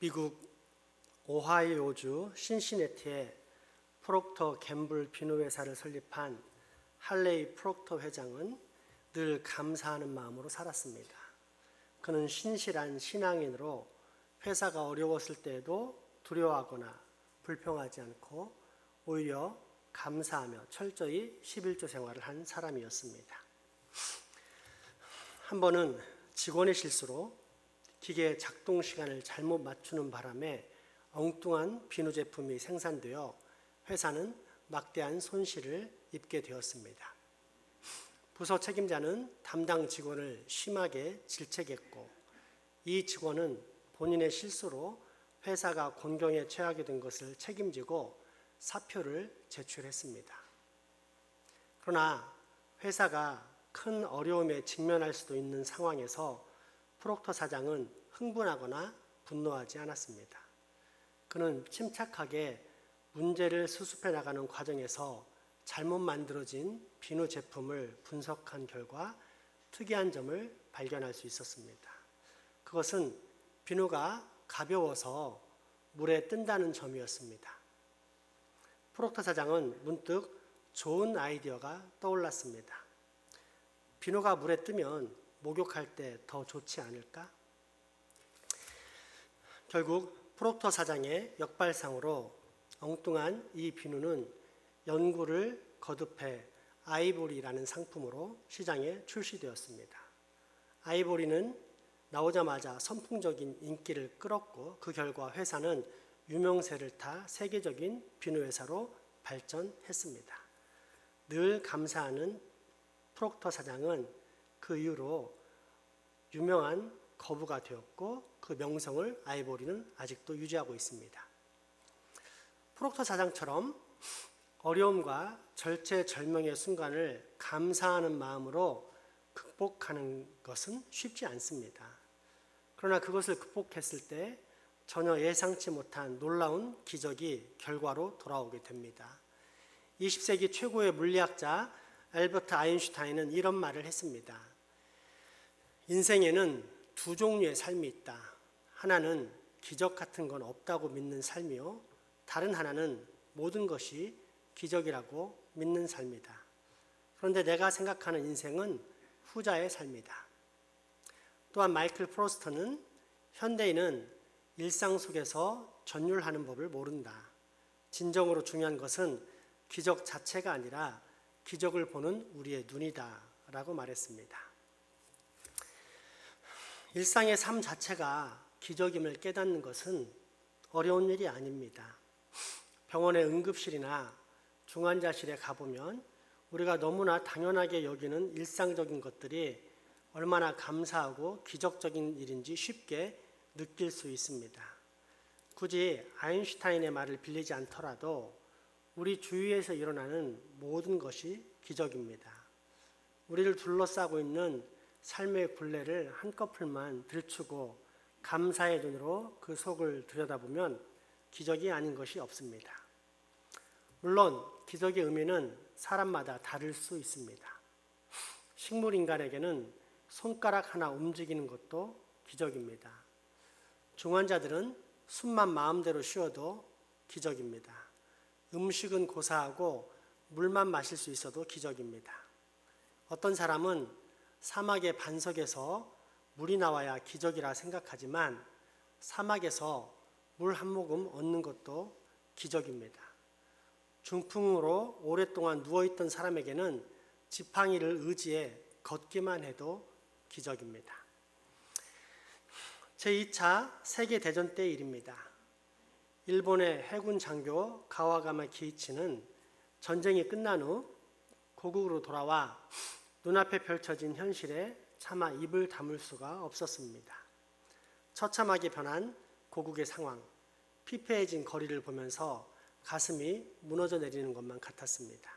미국 오하이오주 신시내티에 프록터 갬블 비누 회사를 설립한 할레이 프록터 회장은 늘 감사하는 마음으로 살았습니다. 그는 신실한 신앙인으로 회사가 어려웠을 때에도 두려워하거나 불평하지 않고 오히려 감사하며 철저히 11조 생활을 한 사람이었습니다. 한 번은 직원의 실수로 기계 작동 시간을 잘못 맞추는 바람에 엉뚱한 비누 제품이 생산되어 회사는 막대한 손실을 입게 되었습니다. 부서 책임자는 담당 직원을 심하게 질책했고 이 직원은 본인의 실수로 회사가 곤경에 처하게 된 것을 책임지고 사표를 제출했습니다. 그러나 회사가 큰 어려움에 직면할 수도 있는 상황에서 프록터 사장은 흥분하거나 분노하지 않았습니다. 그는 침착하게 문제를 수습해 나가는 과정에서 잘못 만들어진 비누 제품을 분석한 결과 특이한 점을 발견할 수 있었습니다. 그것은 비누가 가벼워서 물에 뜬다는 점이었습니다. 프록터 사장은 문득 좋은 아이디어가 떠올랐습니다. 비누가 물에 뜨면 목욕할 때 더 좋지 않을까? 결국 프록터 사장의 역발상으로 엉뚱한 이 비누는 연구를 거듭해 아이보리라는 상품으로 시장에 출시되었습니다. 아이보리는 나오자마자 선풍적인 인기를 끌었고 그 결과 회사는 유명세를 타 세계적인 비누 회사로 발전했습니다. 늘 감사하는 프록터 사장은 그 이후로 유명한 거부가 되었고 그 명성을 아이보리는 아직도 유지하고 있습니다. 프록터 사장처럼 어려움과 절체절명의 순간을 감사하는 마음으로 극복하는 것은 쉽지 않습니다. 그러나 그것을 극복했을 때 전혀 예상치 못한 놀라운 기적이 결과로 돌아오게 됩니다. 20세기 최고의 물리학자 알버트 아인슈타인은 이런 말을 했습니다. 인생에는 두 종류의 삶이 있다. 하나는 기적 같은 건 없다고 믿는 삶이요. 다른 하나는 모든 것이 기적이라고 믿는 삶이다. 그런데 내가 생각하는 인생은 후자의 삶이다. 또한 마이클 프로스트는 현대인은 일상 속에서 전율하는 법을 모른다. 진정으로 중요한 것은 기적 자체가 아니라 기적을 보는 우리의 눈이다 라고 말했습니다. 일상의 삶 자체가 기적임을 깨닫는 것은 어려운 일이 아닙니다. 병원의 응급실이나 중환자실에 가보면 우리가 너무나 당연하게 여기는 일상적인 것들이 얼마나 감사하고 기적적인 일인지 쉽게 느낄 수 있습니다. 굳이 아인슈타인의 말을 빌리지 않더라도 우리 주위에서 일어나는 모든 것이 기적입니다. 우리를 둘러싸고 있는 삶의 굴레를 한꺼풀만 들추고 감사의 눈으로 그 속을 들여다보면 기적이 아닌 것이 없습니다. 물론 기적의 의미는 사람마다 다를 수 있습니다. 식물인간에게는 손가락 하나 움직이는 것도 기적입니다. 중환자들은 숨만 마음대로 쉬어도 기적입니다. 음식은 고사하고 물만 마실 수 있어도 기적입니다. 어떤 사람은 사막의 반석에서 물이 나와야 기적이라 생각하지만 사막에서 물 한 모금 얻는 것도 기적입니다. 중풍으로 오랫동안 누워있던 사람에게는 지팡이를 의지해 걷기만 해도 기적입니다. 제2차 세계대전 때 일입니다. 일본의 해군 장교 가와가마 기이치는 전쟁이 끝난 후 고국으로 돌아와 눈앞에 펼쳐진 현실에 차마 입을 다물 수가 없었습니다. 처참하게 변한 고국의 상황, 피폐해진 거리를 보면서 가슴이 무너져 내리는 것만 같았습니다.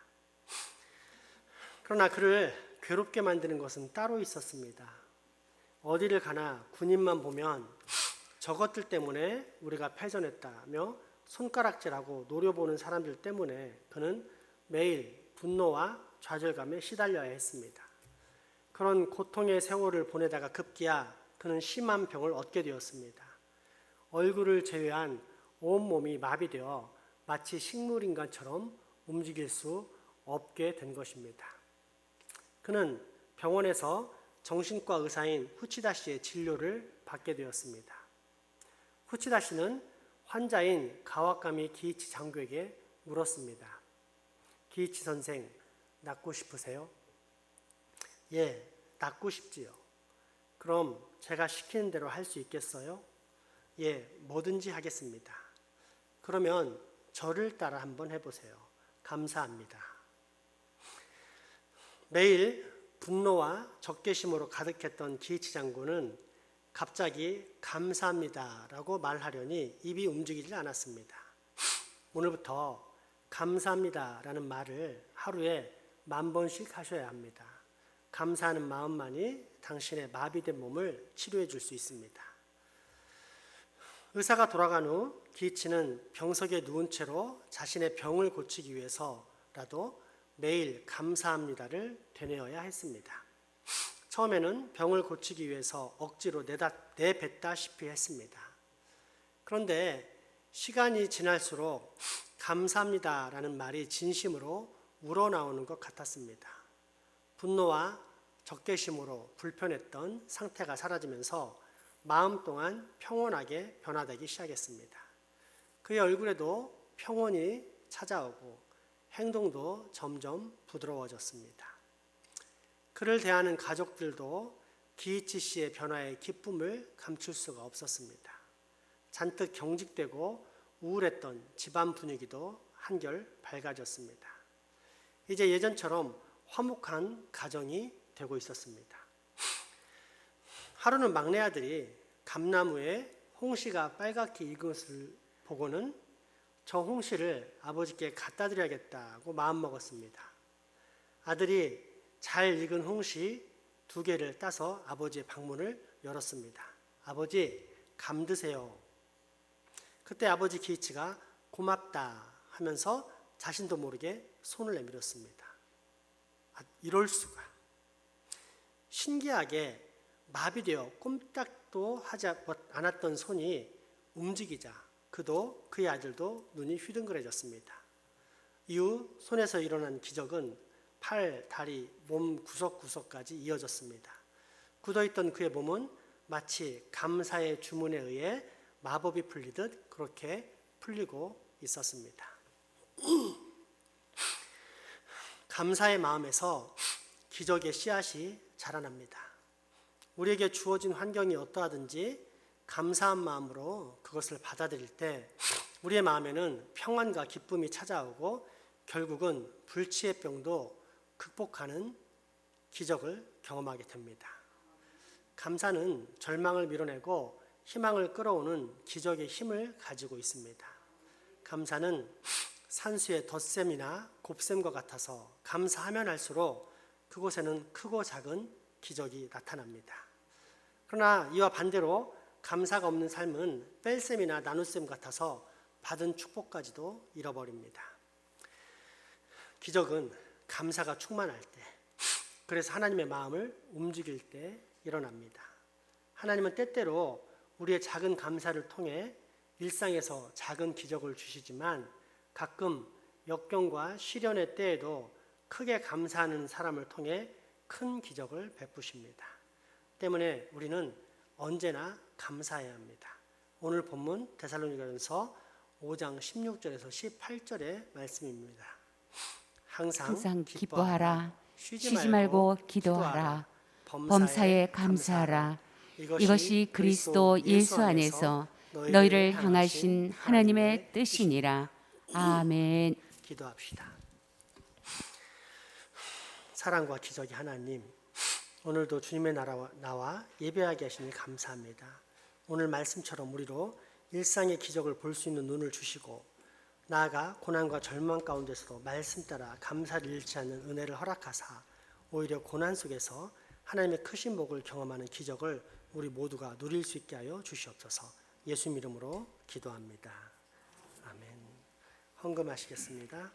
그러나 그를 괴롭게 만드는 것은 따로 있었습니다. 어디를 가나 군인만 보면 저것들 때문에 우리가 패전했다며 손가락질하고 노려보는 사람들 때문에 그는 매일 분노와 좌절감에 시달려야 했습니다. 그런 고통의 세월을 보내다가 급기야 그는 심한 병을 얻게 되었습니다. 얼굴을 제외한 온몸이 마비되어 마치 식물인간처럼 움직일 수 없게 된 것입니다. 그는 병원에서 정신과 의사인 후치다 씨의 진료를 받게 되었습니다. 후치다 씨는 환자인 가와카미 기이치 장교에게 물었습니다. 기이치 선생, 낫고 싶으세요? 예, 낫고 싶지요. 그럼 제가 시키는 대로 할 수 있겠어요? 예, 뭐든지 하겠습니다. 그러면 저를 따라 한번 해보세요. 감사합니다. 매일 분노와 적개심으로 가득했던 기이치 장군은 갑자기 감사합니다라고 말하려니 입이 움직이지 않았습니다. 오늘부터 감사합니다라는 말을 하루에 10,000번씩 하셔야 합니다. 감사하는 마음만이 당신의 마비된 몸을 치료해 줄 수 있습니다. 의사가 돌아간 후 기이치는 병석에 누운 채로 자신의 병을 고치기 위해서라도 매일 감사합니다를 되뇌어야 했습니다. 처음에는 병을 고치기 위해서 억지로 내뱉다시피 했습니다. 그런데 시간이 지날수록 감사합니다라는 말이 진심으로 우러나오는 것 같았습니다. 분노와 적개심으로 불편했던 상태가 사라지면서 마음 또한 평온하게 변화되기 시작했습니다. 그의 얼굴에도 평온이 찾아오고 행동도 점점 부드러워졌습니다. 그를 대하는 가족들도 기이치 씨의 변화의 기쁨을 감출 수가 없었습니다. 잔뜩 경직되고 우울했던 집안 분위기도 한결 밝아졌습니다. 이제 예전처럼 화목한 가정이 되고 있었습니다. 하루는 막내 아들이 감나무에 홍시가 빨갛게 익은 것을 보고는 저 홍시를 아버지께 갖다 드려야겠다고 마음먹었습니다. 아들이 잘 익은 홍시 2개를 따서 아버지의 방문을 열었습니다. 아버지, 감 드세요. 그때 아버지 기이치가 고맙다 하면서 자신도 모르게 손을 내밀었습니다. 이럴 수가. 신기하게 마비되어 꼼짝도 하지 않았던 손이 움직이자 그도 그의 아들도 눈이 휘둥그레졌습니다. 이후 손에서 일어난 기적은 팔, 다리, 몸 구석구석까지 이어졌습니다. 굳어있던 그의 몸은 마치 감사의 주문에 의해 마법이 풀리듯 그렇게 풀리고 있었습니다. 감사의 마음에서 기적의 씨앗이 자라납니다. 우리에게 주어진 환경이 어떠하든지 감사한 마음으로 그것을 받아들일 때 우리의 마음에는 평안과 기쁨이 찾아오고 결국은 불치의 병도 극복하는 기적을 경험하게 됩니다. 감사는 절망을 밀어내고 희망을 끌어오는 기적의 힘을 가지고 있습니다. 감사는 산수의 덧셈이나 곱셈과 같아서 감사하면 할수록 그곳에는 크고 작은 기적이 나타납니다. 그러나 이와 반대로 감사가 없는 삶은 뺄셈이나 나눗셈 같아서 받은 축복까지도 잃어버립니다. 기적은 감사가 충만할 때, 그래서 하나님의 마음을 움직일 때 일어납니다. 하나님은 때때로 우리의 작은 감사를 통해 일상에서 작은 기적을 주시지만 가끔 역경과 시련의 때에도 크게 감사하는 사람을 통해 큰 기적을 베푸십니다. 때문에 우리는 언제나 감사해야 합니다. 오늘 본문 데살로니가전서 5장 16절에서 18절의 말씀입니다. 항상 기뻐하라. 쉬지 말고 기도하라. 범사에 감사하라. 이것이 그리스도 예수 안에서 너희를 향하신 하나님의 뜻이니라. 아멘. 기도합시다. 사랑과 기적의 하나님, 오늘도 주님의 나와 예배하게 하시니 감사합니다. 오늘 말씀처럼 우리로 일상의 기적을 볼 수 있는 눈을 주시고 나아가 고난과 절망 가운데서도 말씀 따라 감사를 잃지 않는 은혜를 허락하사 오히려 고난 속에서 하나님의 크신 복을 경험하는 기적을 우리 모두가 누릴 수 있게 하여 주시옵소서. 예수 이름으로 기도합니다. 아멘. 헌금하시겠습니다.